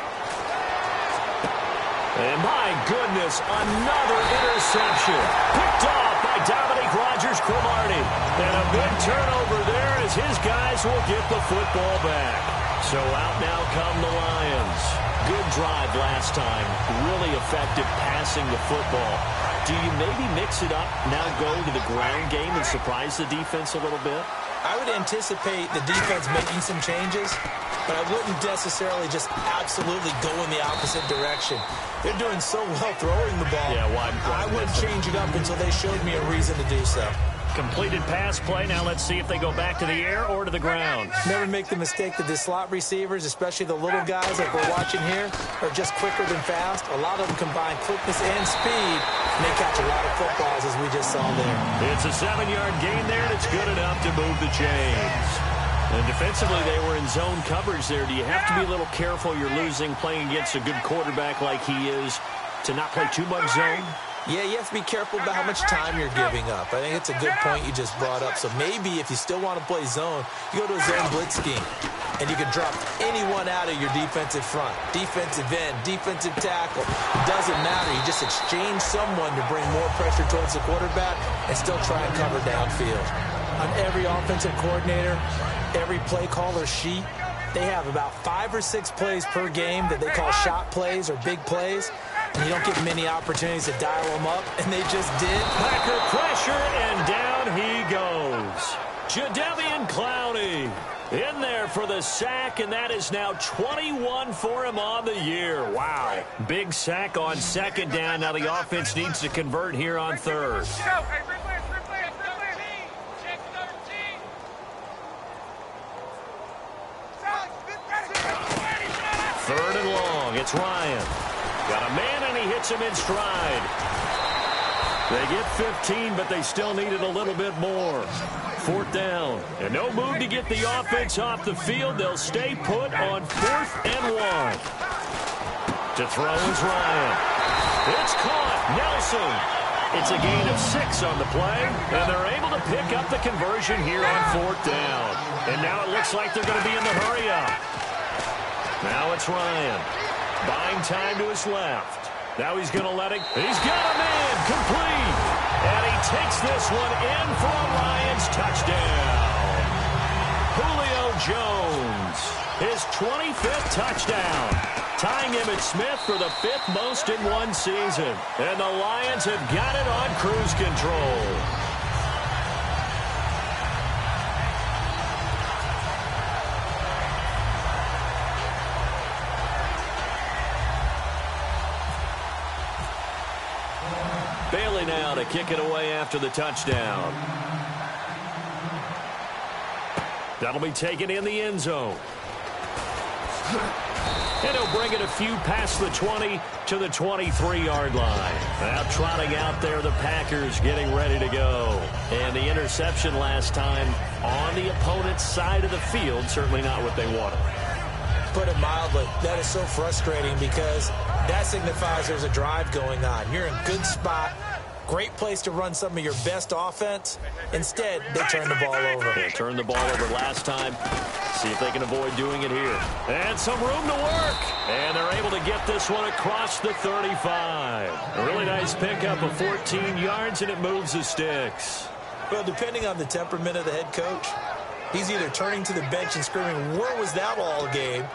[SPEAKER 5] And my goodness, another interception. Picked off by Dominique Rodgers-Cromartie. And a big turnover there as his guys will get the football back. So out now come the Lions. Good drive last time. Really effective passing the football. Do you maybe mix it up, now go to the ground game and surprise the defense a little bit?
[SPEAKER 6] I would anticipate the defense making some changes, but I wouldn't necessarily just absolutely go in the opposite direction. They're doing so well throwing the ball.
[SPEAKER 5] Yeah, why
[SPEAKER 6] I wouldn't change it up until they showed me a reason to do so.
[SPEAKER 5] Completed pass play. Now let's see if they go back to the air or to the ground.
[SPEAKER 6] Never make the mistake that the slot receivers, especially the little guys like we're watching here, are just quicker than fast. A lot of them combine quickness and speed, and they catch a lot of footballs, as we just saw there.
[SPEAKER 5] It's a 7-yard gain there, and it's good enough to move the chains. And defensively, they were in zone coverage there. Do you have to be a little careful? You're losing, playing against a good quarterback like he is, to not play too much zone?
[SPEAKER 6] Yeah, you have to be careful about how much time you're giving up. I think it's a good point you just brought up. So maybe if you still want to play zone, you go to a zone blitz scheme. And you can drop anyone out of your defensive front. Defensive end, defensive tackle. It doesn't matter. You just exchange someone to bring more pressure towards the quarterback and still try and cover downfield. On every offensive coordinator, every play caller sheet, they have about 5 or 6 plays per game that they call shot plays or big plays. You don't get many opportunities to dial them up, and they just did.
[SPEAKER 5] Packer pressure, and down he goes. Jadeveon Clowney in there for the sack, and that is now 21 for him on the year. Wow. Big sack on second down. Now the offense needs to convert here on third. Third and long. It's Ryan. Got a man, and he hits him in stride. They get 15, but they still needed a little bit more. Fourth down. And no move to get the offense off the field. They'll stay put on 4th and 1. To throw is Ryan. It's caught. Nelson. It's a gain of 6 on the play, and they're able to pick up the conversion here on 4th down. And now it looks like they're going to be in the hurry-up. Now it's Ryan. Buying time to his left. Now he's going to let it. He's got a man. Complete. And he takes this one in for a Lions touchdown. Julio Jones. His 25th touchdown. Tying Emmitt Smith for the 5th most in one season. And the Lions have got it on cruise control. Bailey now to kick it away after the touchdown. That'll be taken in the end zone. And he'll bring it a few past the 20 to the 23-yard line. Now trotting out there, the Packers getting ready to go. And the interception last time on the opponent's side of the field, certainly not what they wanted.
[SPEAKER 6] Put it mildly, that is so frustrating because that signifies there's a drive going on. You're in a good spot. Great place to run some of your best offense. Instead, they turn the ball over.
[SPEAKER 5] They turned the ball over last time. See if they can avoid doing it here. And some room to work. And they're able to get this one across the 35. A really nice pickup of 14 yards, and it moves the sticks.
[SPEAKER 6] Well, depending on the temperament of the head coach, he's either turning to the bench and screaming, "Where was that all game?"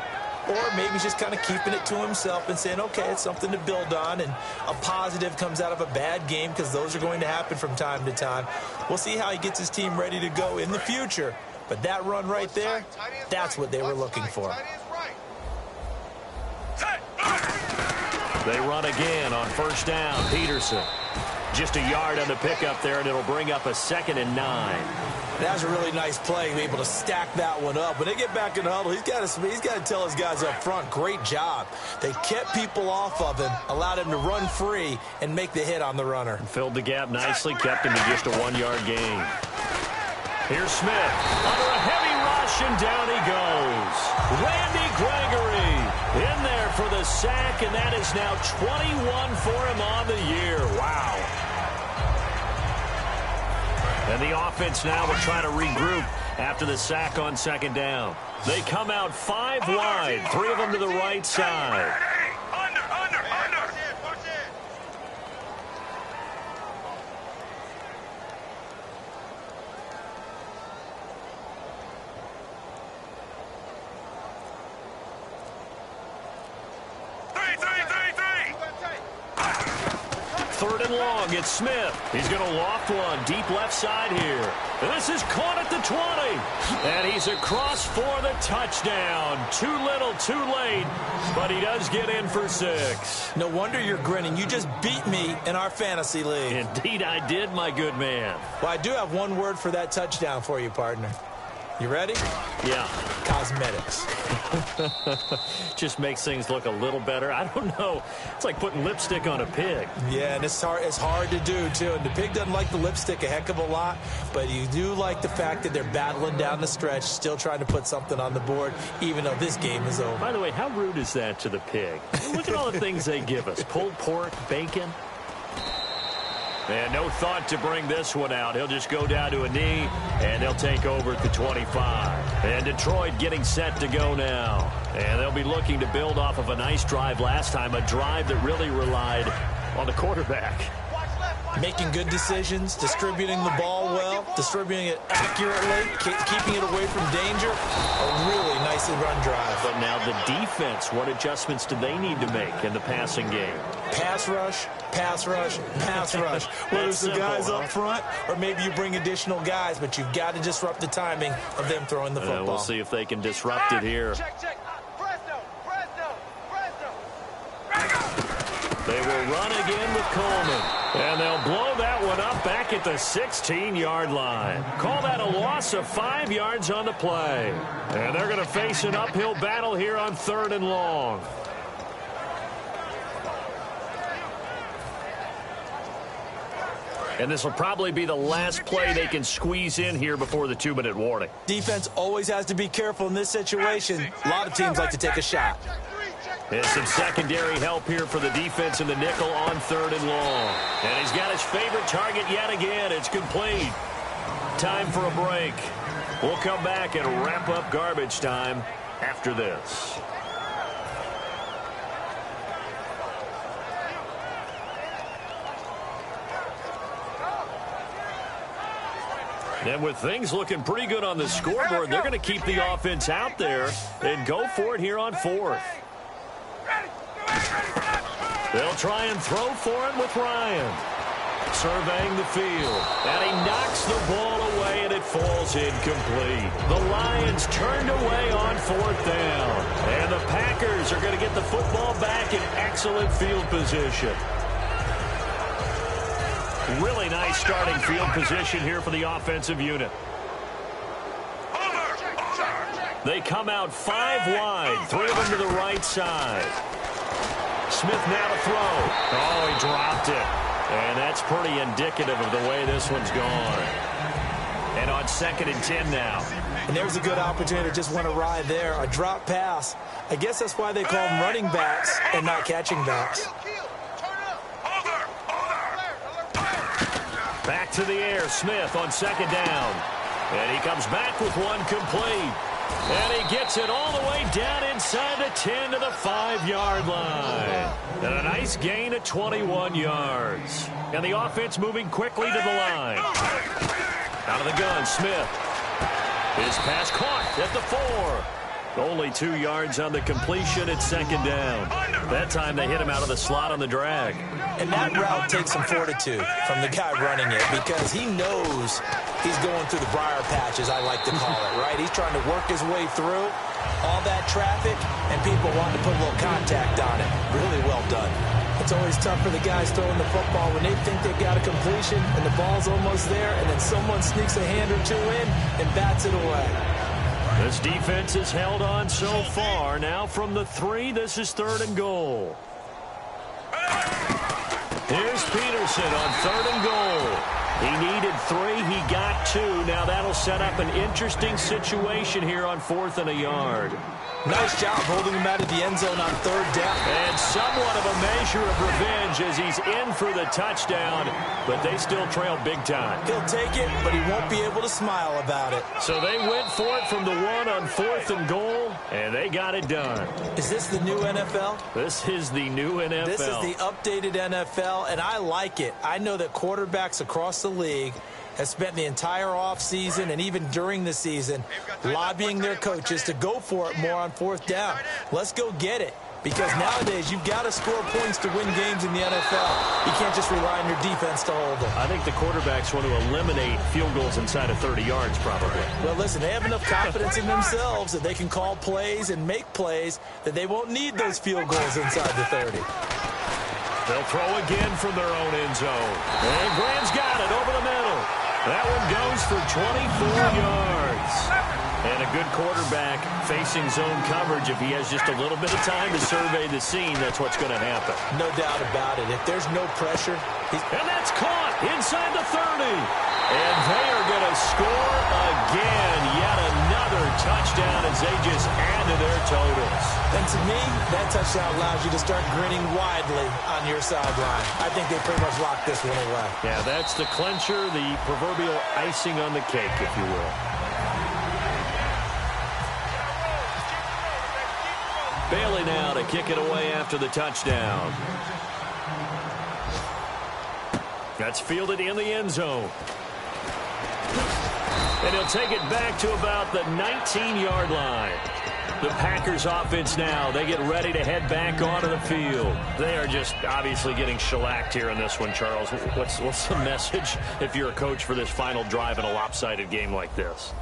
[SPEAKER 6] Or maybe he's just kind of keeping it to himself and saying, okay, it's something to build on, and a positive comes out of a bad game because those are going to happen from time to time. We'll see how he gets his team ready to go in the future. But that run right there, that's what they were looking for.
[SPEAKER 5] They run again on first down. Peterson. Just a yard on the pickup there, and it'll bring up a 2nd and 9.
[SPEAKER 6] That was a really nice play, able to stack that one up. When they get back in the huddle, he's got to tell his guys up front, great job. They kept people off of him, allowed him to run free, and make the hit on the runner.
[SPEAKER 5] Filled the gap nicely, kept him to just a 1-yard gain. Here's Smith under a heavy rush, and down he goes. Randy Gregory in there for the sack, and that is now 21 for him on the year. Wow. And the offense now will try to regroup after the sack on second down. They come out 5 wide, 3 of them to the right side.
[SPEAKER 3] Under.
[SPEAKER 5] 3rd and long, it's Smith. He's going to loft one deep left side here. And this is caught at the 20. And he's across for the touchdown. Too little, too late. But he does get in for 6.
[SPEAKER 6] No wonder you're grinning. You just beat me in our fantasy league.
[SPEAKER 5] Indeed I did, my good man.
[SPEAKER 6] Well, I do have one word for that touchdown for you, partner. You ready?
[SPEAKER 5] Yeah.
[SPEAKER 6] Cosmetics.
[SPEAKER 5] Just makes things look a little better. I don't know. It's like putting lipstick on a pig.
[SPEAKER 6] Yeah, and it's hard to do, too. And the pig doesn't like the lipstick a heck of a lot, but you do like the fact that they're battling down the stretch, still trying to put something on the board, even though this game is over.
[SPEAKER 5] By the way, how rude is that to the pig? Look at all the things they give us. Pulled pork, bacon. And no thought to bring this one out. He'll just go down to a knee, and they'll take over at the 25. And Detroit getting set to go now. And they'll be looking to build off of a nice drive last time, a drive that really relied on the quarterback.
[SPEAKER 6] Making good decisions, distributing the ball well, distributing it accurately, keeping it away from danger. A really nicely run drive.
[SPEAKER 5] But now the defense, what adjustments do they need to make in the passing game?
[SPEAKER 6] pass rush, pass rush, pass rush. Whether it's the guys up front or maybe you bring additional guys, but you've got to disrupt the timing of them throwing the football.
[SPEAKER 5] We'll see if they can disrupt it here.
[SPEAKER 7] Check. Fresno.
[SPEAKER 5] They will run again with Coleman. And they'll blow that one up back at the 16-yard line. Call that a loss of 5 yards on the play. And they're going to face an uphill battle here on 3rd and long. And this will probably be the last play they can squeeze in here before the 2-minute warning.
[SPEAKER 6] Defense always has to be careful in this situation. A lot of teams like to take a shot.
[SPEAKER 5] And some secondary help here for the defense in the nickel on 3rd and long. And he's got his favorite target yet again. It's complete. Time for a break. We'll come back and wrap up garbage time after this. And with things looking pretty good on the scoreboard, they're going to keep the offense out there and go for it here on 4th. They'll try and throw for it with Ryan. Surveying the field. And he knocks the ball away, and it falls incomplete. The Lions turned away on 4th down. And the Packers are going to get the football back in excellent field position. Really nice starting field position here for the offensive unit. They come out 5 wide, 3 of them to the right side. Smith now to throw. Oh, he dropped it. And that's pretty indicative of the way this one's gone. And on 2nd and 10 now.
[SPEAKER 6] And there's a good opportunity to just want to ride there. A drop pass. I guess that's why they call them running backs and not catching backs.
[SPEAKER 5] Back to the air, Smith on 2nd down. And he comes back with one complete. And he gets it all the way down inside the 10 to the 5-yard line. And a nice gain of 21 yards. And the offense moving quickly to the line. Out of the gun, Smith. His pass caught at the 4. Only 2 yards on the completion at 2nd down. That time they hit him out of the slot on the drag.
[SPEAKER 6] And that route takes some fortitude from the guy running it because he knows he's going through the briar patch, as I like to call it, right? He's trying to work his way through all that traffic, and people want to put a little contact on it. Really well done. It's always tough for the guys throwing the football when they think they've got a completion and the ball's almost there, and then someone sneaks a hand or two in and bats it away.
[SPEAKER 5] This defense has held on so far. Now from the 3, this is 3rd and goal. Here's Peterson on 3rd and goal. He needed 3. He got 2. Now that'll set up an interesting situation here on 4th and a yard.
[SPEAKER 6] Nice job holding him out of the end zone on 3rd down.
[SPEAKER 5] And somewhat of a measure of revenge as he's in for the touchdown, but they still trail big time.
[SPEAKER 6] He'll take it, but he won't be able to smile about it.
[SPEAKER 5] So they went for it from the 1 on 4th and goal, and they got it done.
[SPEAKER 6] Is this the new NFL?
[SPEAKER 5] This is the new NFL.
[SPEAKER 6] This is the updated NFL, and I like it. I know that quarterbacks across the league have spent the entire offseason and even during the season lobbying their coaches to go for it more on 4th down. Let's go get it. Because nowadays, you've got to score points to win games in the NFL. You can't just rely on your defense to hold them.
[SPEAKER 5] I think the quarterbacks want to eliminate field goals inside of 30 yards, probably.
[SPEAKER 6] Well, listen, they have enough confidence in themselves that they can call plays and make plays that they won't need those field goals inside the 30.
[SPEAKER 5] They'll throw again from their own end zone. And Graham's got it over the middle. That one goes for 24 yards. And a good quarterback facing zone coverage. If he has just a little bit of time to survey the scene, that's what's going to happen.
[SPEAKER 6] No doubt about it. If there's no pressure,
[SPEAKER 5] and that's caught inside the 30. And they are going to score again. Yet another touchdown as they just add to their totals.
[SPEAKER 6] And to me, that touchdown allows you to start grinning widely on your sideline. I think they pretty much locked this one away.
[SPEAKER 5] Yeah, that's the clincher, the proverbial icing on the cake, if you will. Bailey now to kick it away after the touchdown. That's fielded in the end zone. And he'll take it back to about the 19-yard line. The Packers offense now, they get ready to head back onto the field. They are just obviously getting shellacked here in this one, Charles. What's the message if you're a coach for this final drive in a lopsided game like this?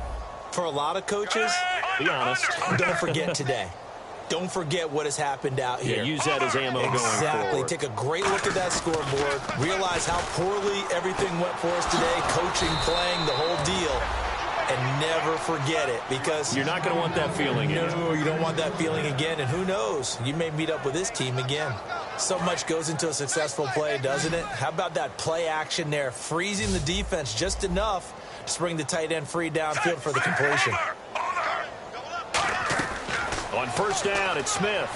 [SPEAKER 6] For a lot of coaches,
[SPEAKER 5] be honest,
[SPEAKER 6] don't forget today. Don't forget what has happened out here.
[SPEAKER 5] Yeah, use that as ammo going forward.
[SPEAKER 6] Exactly. Take a great look at that scoreboard. Realize how poorly everything went for us today. Coaching, playing, the whole deal. And never forget it, because
[SPEAKER 5] you're not going to want that feeling again.
[SPEAKER 6] No, you don't want that feeling again. And who knows? You may meet up with this team again. So much goes into a successful play, doesn't it? How about that play action there? Freezing the defense just enough to bring the tight end free downfield for the completion.
[SPEAKER 5] On first down, it's Smith.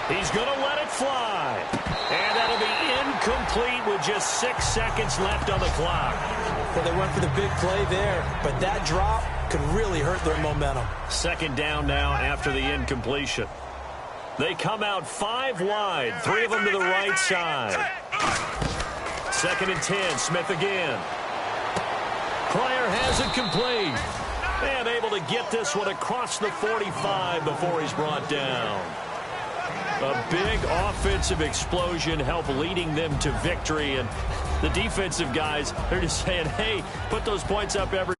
[SPEAKER 5] He's going to let it fly. And that'll be incomplete with just 6 seconds left on the clock.
[SPEAKER 6] Well, they went for the big play there, but that drop could really hurt their momentum.
[SPEAKER 5] Second down now after the incompletion. They come out 5 wide, 3 of them to the right side. 2nd and 10, Smith again. Pryor has it complete. And able to get this one across the 45 before he's brought down. A big offensive explosion helped leading them to victory. And the defensive guys, they're just saying, hey, put those points up every